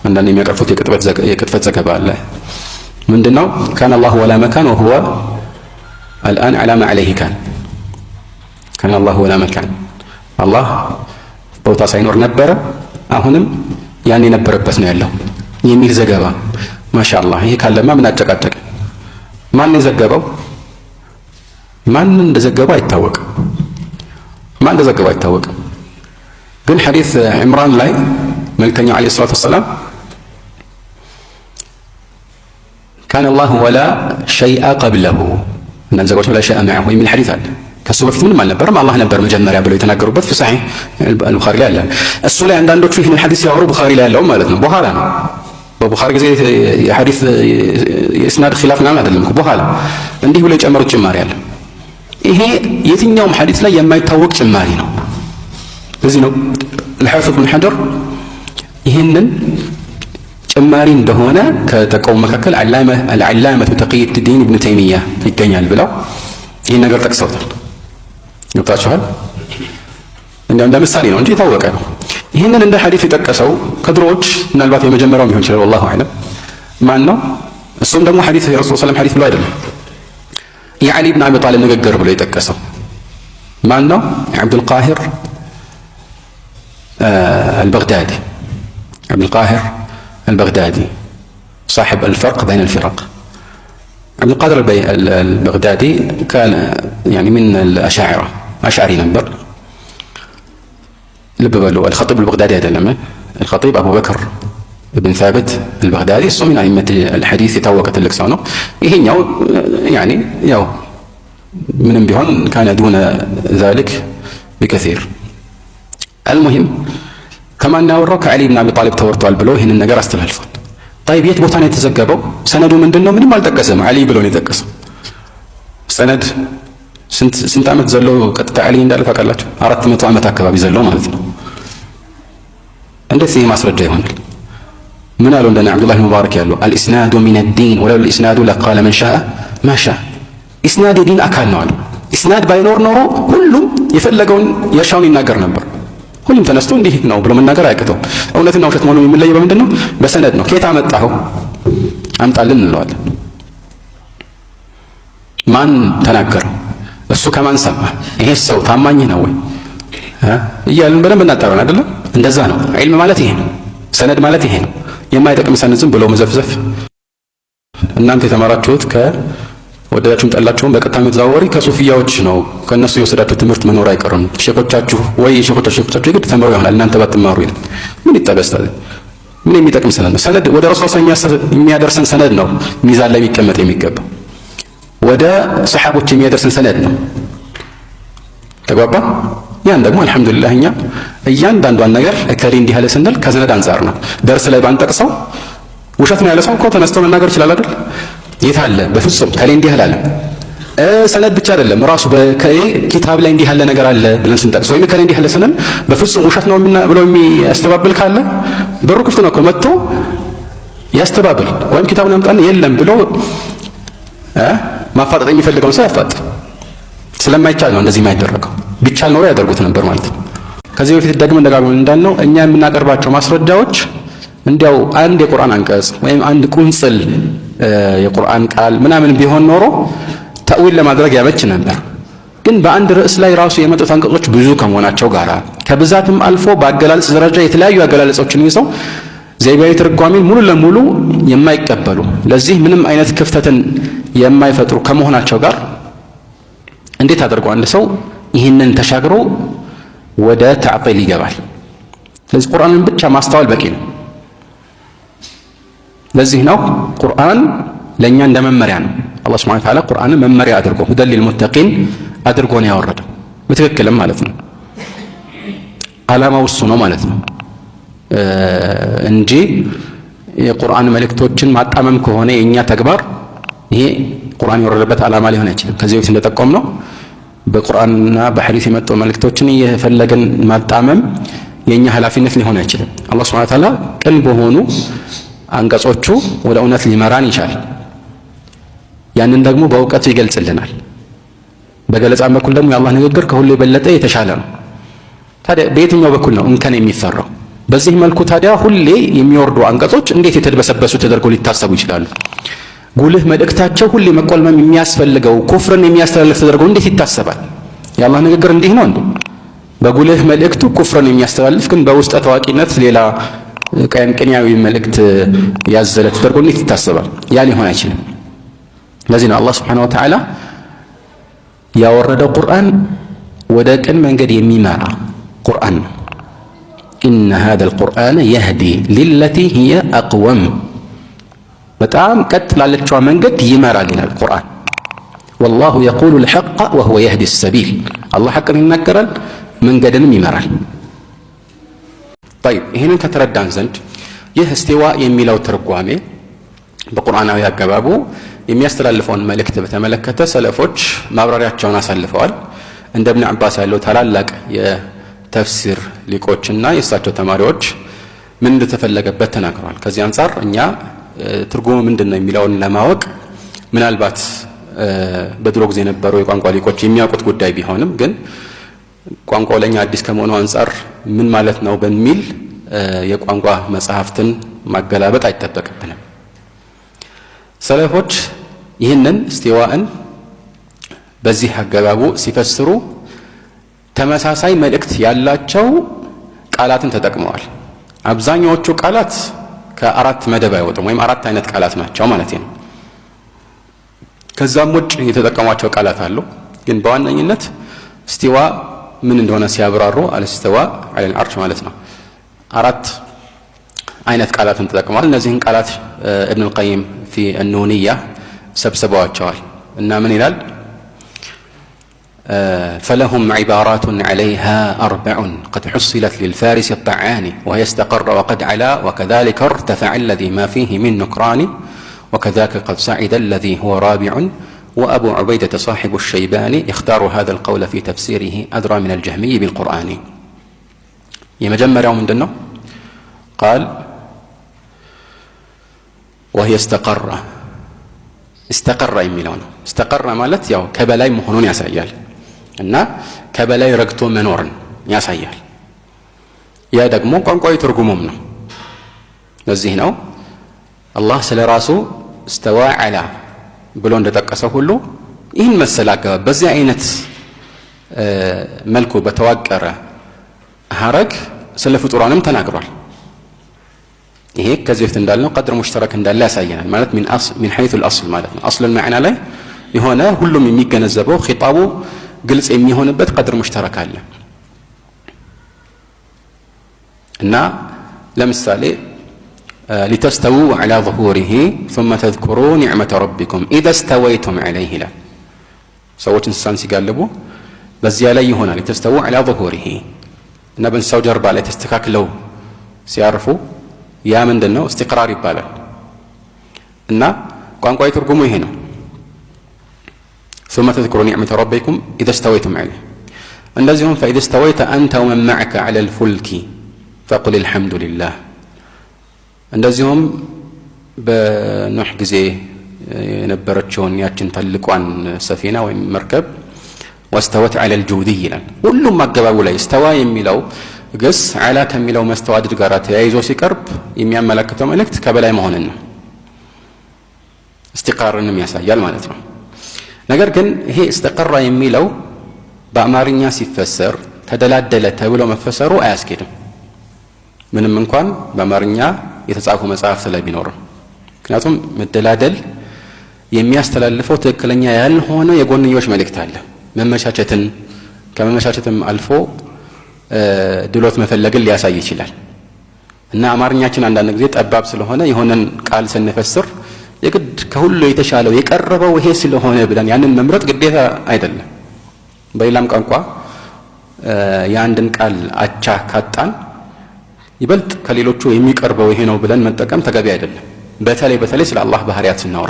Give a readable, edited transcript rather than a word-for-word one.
አንዳንድ የሚያቀርፉት የቅጥፈት ዘገባ አለ። ምንድነው? ካነ አላሁ ወላ መካን ወሁወ አልአን ዐላ ማ ዐለይሂ ካን። ካነ አላሁ ወላ መካን፣ አላህ ቦታ ሳይኖር ነበረ፣ አሁንም ያን የነበረበት ነው ያለው የሚል ዘገባ። ማሻአላህ፣ ይሄ ካለማ ምን አጨቃጨቀ? ማን የዘገበው? ማን እንደዘገበው አይታወቅም። ማን እንደዘገበው አይታወቅም። ግን ሐዲስ ዕምራን ላይ መልእክተኛው ዓለይሂ ሰላቱ ወሰላም ካነ አላሁ ወላ ሸይአ ቀብለሁ እናንተ ዘገባዎች ወላ ሸይአ መዐሁ የሚል ሐዲስ አለ። ከሱ በፊት ምንም አልነበረም፣ አላህ ነበር መጀመሪያ ብለው የተናገሩበት في صحيح البخاري ላይ አለ። እሱ ላይ አንዳንዶቹ ይህን ሐዲስ ያወሩ ቡኻሪ ላይ ያለው ማለት ነው። በኋላ ነው በቡኻሪ ጊዜ የሐዲስ የእስናድ ኺላፍ ምናምን አይደለም። በኋላ እንዲህ ብለው የጨመሩት ጭማሪ አለ። ይሄ የትኛውም ሐዲስ ላይ የማይታወቅ ጭማሪ ነው። ለዚህ ነው الحافظ بن حجر ይህንን ጭማሪ እንደሆነ ከጠቀሙ መካከል العلامة تقي الدين ابن تيمية ይገኛል ብለው ይህን ነገር ጠቅሰውታል። ገብታችኋል? እንደው እንደ ምሳሌ ነው እንጂ የታወቀ ነው። ይህንን እንደ ሐዲስ የጠቀሰው ከድሮዎች ምናልባት የመጀመሪያው ሊሆን ይችላል፣ والله أعلم። ማን ነው? እሱም ደግሞ ሐዲስ የረሱል ሰለላሁ ዐለይሂ ወሰለም ሐዲስ ብሎ አይደለም፣ የዓሊ ብን አቢ ጣሊብ ንግግር ብሎ የጠቀሰው ማን ነው? አብዱል ቃሂር البغدادي، عبد القاهر البغدادي صاحب الفرق بين الفرق. عبد القادر البغدادي كان يعني من الأشاعرة، أشعري نمبر. لب بلو الخطيب البغدادي هذا لما الخطيب أبو بكر بن ثابت البغدادي صو من أئمة الحديث توقت اللكسانو يهنيو يعني يو من بيهون كان دون ذلك بكثير. المهم كمان ناورو كعلي بن أبي طالب تورطو البلو هنا النجار استلهلفون. طيب يت بوتان يتزقبوا سندوا من دنو من ما التقسم علي بلون يتقسم سند سنت عمت زلو قطع علي እንዳልክ አቃላችሁ 400 ዓመት አካባቢ ዘሎ ማለት ነው። እንደዚህ ማስረጃ ይሆናል። ምን አለው እንደና አብዱላህ ሙባረክ ያለው الاسناد من الدين ولو الاسناد لقال من شاء ما شاء። اسناد የዲን አካል ነው አለ። اسناد ባይኖር ኖሮ ሁሉም የፈለገውን የሻውን ይናገር ነበር። ሁሉም ተነስቶ እንዲህ ነው ብሎ መናገር አይቀተው። እውነትና ውሸት መሆኑ የሚለየው በምንድን ነው? በሰነድ ነው። ከየት አመጣኸው አምጣልን እንለዋለን። ማን ተናገረው? እሱ ከማን ሰማ? ይሄ ሰው ታማኝ ነው ወይ እያልን በደንብ እናጣራለን አይደለም? እንደዛ ነው ዒልም ማለት ይሄ ነው። ሰነድ ማለት ይሄ ነው። የማይጠቅም ሰነድ ዝም ብሎ መዘፍዘፍ። እናንተ የተማራችሁት ወደዳችሁም ጠላችሁም በቀጥታ የምትዛወሪ ከሱፊያዎች ነው። ከነሱ የወሰዳችሁ ትምህርት መኖር አይቀርም። ሼኾቻችሁ ወይ ሼኾቻችሁ ይግድ ተመሩ ይሆናል እናንተ ባትማሩ ይላል። ምን ይጠበስታል? ምን የሚጠቅም ሰነድ ነው? ሰነድ ወደ ረሱል የሚያደርሰን ሰነድ ነው ሚዛን ላይ የሚቀመጥ የሚገባው። ወደ ሰሓቦች የሚያደርሰን ሰነድ ነው። ተግባባ? ያን ደግሞ አልሐምዱሊላህ እኛ እያንዳንዷን ነገር እከሌ እንዲህ ያለ ስንል ከሰነድ አንጻር ነው። ደርስ ላይ ባንጠቅሰው ውሸት ነው ያለ ሰው እኮ ተነስቶ መናገር ይችላል አይደል? የት አለ? በፍጹም ከሌ እንዲህ አላለም። ሰነድ ብቻ አይደለም ራሱ በከሌ ኪታብ ላይ እንዲህ ያለ ነገር አለ ብለን ስንጠቅስ ወይም ከሌ እንዲህ ያለ ስንል በፍጹም ውሸት ነው ብሎ የሚያስተባብል ካለ በሩ ክፍት ነው እኮ መጥቶ ያስተባብል። ወይም ኪታቡን ያምጣና የለም ብሎ ማፋጠጥ የሚፈልገውን ሰው ያፋጥ። ስለማይቻል ነው እንደዚህ የማይደረገው። ቢቻል ኖሮ ያደርጉት ነበር ማለት ነው። ከዚህ በፊት ደግመን ደጋግመን እንዳልነው እኛ የምናቀርባቸው ማስረጃዎች እንዲያው አንድ የቁርአን አንቀጽ ወይም አንድ ቁንጽል የቁርአን ቃል ምናምን ቢሆን ኖሮ ተእዊል ለማድረግ ያመች ነበር። ግን በአንድ ርዕስ ላይ ራሱ የመጡት አንቀጾች ብዙ ከመሆናቸው ጋር ከብዛትም አልፎ በአገላለጽ ደረጃ የተለያዩ አገላለጾችን ይዘው ዘይቤያዊ ትርጓሜን ሙሉ ለሙሉ የማይቀበሉ ለዚህ ምንም አይነት ክፍተትን የማይፈጥሩ ከመሆናቸው ጋር እንዴት አድርጎ አንድ ሰው ይህንን ተሻግሮ ወደ ተዕጢል ይገባል? ስለዚህ ቁርአንን ብቻ ማስተዋል በቂ ነው። ለዚህ ነው ቁርአን ለኛ እንደ መመሪያ ነው። አላህ ሱብሓነሁ ወተዓላ ቁርአንን መመሪያ አድርጎ ሁደል ሊልሙተቂን አድርጎ ነው ያወረደው። በትክክልም ማለት ነው ዓላማው እሱ ነው ማለት ነው እንጂ የቁርአን መልእክቶችን ማጣመም ከሆነ የኛ ተግባር ይሄ ቁርአን የወረደበት ዓላማ ሊሆን አይችልም። ከዚህ በፊት እንደጠቆም ነው በቁርአንና በሐዲስ የመጡ መልእክቶችን እየፈለገን ማጣመም የኛ ኃላፊነት ሊሆን አይችልም። አላህ ሱብሓነሁ ወተዓላ ቅን በሆኑ አንቀጾቹ ወደ እውነት ሊመራን ይችላል። ያንን ደግሞ በእውቀቱ ይገልጽልናል። በገለጻ በኩል ደግሞ የአላህ ንግግር ከሁሉ የበለጠ የተሻለ ነው። ታዲያ በየትኛው በኩል ነው እንከን የሚፈራው? በዚህ መልኩ ታዲያ ሁሌ የሚወርዱ አንቀጾች እንዴት የተደበሰበሱ ተደርገው ሊታሰቡ ይችላሉ? ጉልህ መልእክታቸው ሁሌ መቆልመም የሚያስፈልገው ኩፍርን የሚያስተላልፍ ተደርገው እንዴት ይታሰባል? የአላህ ንግግር እንዲህ ነው እንዴ? በጉልህ መልእክቱ ኩፍርን የሚያስተላልፍ ግን በውስጠ ታዋቂነት ሌላ ቅንያዊ መልእክት ያዘለ ተደርጎ እንዴት ይታሰባል? ያ ሊሆን አይችልም። ለዚህ ነው አላህ ሱብሓነሁ ወተዓላ ያወረደው ቁርአን ወደ ቅን መንገድ የሚመራ ቁርአን ነው። ኢነ ሃዘል ቁርአነ የህዲ ሊለቲ ሂየ አቅወም፣ በጣም ቀጥ ላለችዋ መንገድ ይመራል ይላል ቁርአን። ወላሁ የቁሉ ልሐቀ ወሁወ የህዲ ሰቢል፣ አላህ ሐቅን ይናገራል መንገድንም ይመራል። ጠይብ ይህንን ከተረዳን ዘንድ ይህ እስቲዋ የሚለው ትርጓሜ በቁርአናዊ አገባቡ የሚያስተላልፈውን መልእክት በተመለከተ ሰለፎች ማብራሪያቸውን አሳልፈዋል። እንደ እብን ዓባስ ያለው ታላላቅ የተፍሲር ሊቆችና የእሳቸው ተማሪዎች ምን እንደተፈለገበት ተናግረዋል። ከዚህ አንጻር እኛ ትርጉሙ ምንድን ነው የሚለውን ለማወቅ ምናልባት በድሮ ጊዜ የነበሩ የቋንቋ ሊቆች የሚያውቁት ጉዳይ ቢሆንም ግን ቋንቋው ለኛ አዲስ ከመሆኑ አንጻር ምን ማለት ነው በሚል የቋንቋ መጽሐፍትን ማገላበጥ አይጠበቅብንም። ሰለፎች ይህንን እስቲዋእን በዚህ አገባቡ ሲፈስሩ ተመሳሳይ መልእክት ያላቸው ቃላትን ተጠቅመዋል። አብዛኛዎቹ ቃላት ከአራት መደብ አይወጡም፣ ወይም አራት አይነት ቃላት ናቸው ማለት ነው። ከዛም ውጭ የተጠቀሟቸው ቃላት አሉ። ግን በዋነኝነት እስቲዋ ምን እንደሆነ ሲያብራሩ አልስተዋ ዐለል ዐርሽ ማለት ነው። አራት አይነት ቃላትን ተጠቅመዋል። እነዚህን ቃላት ኢብኑል ቀይም ፊ አኑንያ ሰብስበዋቸዋል እና ምን ይላል? فلهم عبارات عليها أربع قد حصلت للفارس الطعان وهي استقر وقد علا وكذلك ارتفع الذي ما فيه من نكران وكذاك قد صعد الذي هو رابع وأبو عبيدة صاحب الشيباني اختار هذا القول في تفسيره أدرى من الجهمي بالقرآن. يمجمر يوم من دنه قال وهي استقر يميلون استقر مالت يو كبلاي مهنون يسأيال እና ከበላይ ረግቶ መኖርን ያሳያል። ያ ደግሞ ቋንቋዊ ትርጉሙም ነው። ለዚህ ነው አላህ ስለ ራሱ እስተዋ ዐላ ብሎ እንደጠቀሰው ሁሉ ይህን መሰል አገባብ በዚህ አይነት መልኩ በተዋቀረ ሐረግ ስለ ፍጡራንም ተናግሯል። ይሄ ከዚህ በፊት እንዳልነው ቀድር ሙሽተረክ እንዳለ ያሳየናል። ማለት ሚን ሐይቱ አልአስል ማለት ነው። አስል المعنى ላይ የሆነ ሁሉም የሚገነዘበው ኺጣቡ ግልጽ የሚሆንበት ቀድር ሙሽተረክ አለ እና ለምሳሌ لتستووا على ظهوره ثم تذكروا نعمة ربكم إذا استويتم عليه لا ሰዎች እንስሳን ሲጋልቡ በዚያ ላይ ይሆናል لتستووا على ظهوره እና በእንስሳው ጀርባ ላይ ተስተካክለው ሲያርፉ ያ ምንድነው استقرار ይባላል እና ቋንቋዊ ትርጉሙ ይሄ ነው። ثم تذكروا نعمة ربكم إذا استويتم عليه እንደዚሁም فإذا استويت أنت ومن معك على الفلك فقل الحمد لله እንደዚሁም በኖህ ጊዜ የነበረችውን ያችን ትልቋን ሰፊና ወይም መርከብ واستوت على الجودي ይላል። ሁሉም አገባቡ ላይ استوى የሚለው ግስ على ከሚለው መስተዋድድ ጋር ተያይዞ ሲቀርብ የሚያመለክተው መልእክት ከበላይ መሆንን ነው። استقرارንም ያሳያል ማለት ነው። ነገር ግን ይሄ استقر የሚለው በአማርኛ ሲፈሰር ተደላደለ ተብሎ መፈሰሩ አያስኬድም። ምንም እንኳን በአማርኛ የተጻፉ መጽሐፍት ላይ ቢኖርም ምክንያቱም መደላደል የሚያስተላልፈው ትክክለኛ ያልሆነ የጎንዮሽ መልእክት አለ። መመቻቸትን ከመመቻቸትም አልፎ ድሎት መፈለግን ሊያሳይ ይችላል እና አማርኛችን አንዳንድ ጊዜ ጠባብ ስለሆነ የሆነን ቃል ስንፈስር የግድ ከሁሉ የተሻለው የቀረበው ይሄ ስለሆነ ብለን ያንን መምረጥ ግዴታ አይደለም። በሌላም ቋንቋ የአንድን ቃል አቻ ካጣን ይበልጥ ከሌሎቹ የሚቀርበው ይሄ ነው ብለን መጠቀም ተገቢ አይደለም። በተለይ ስለ አላህ ባህሪያት ስናወራ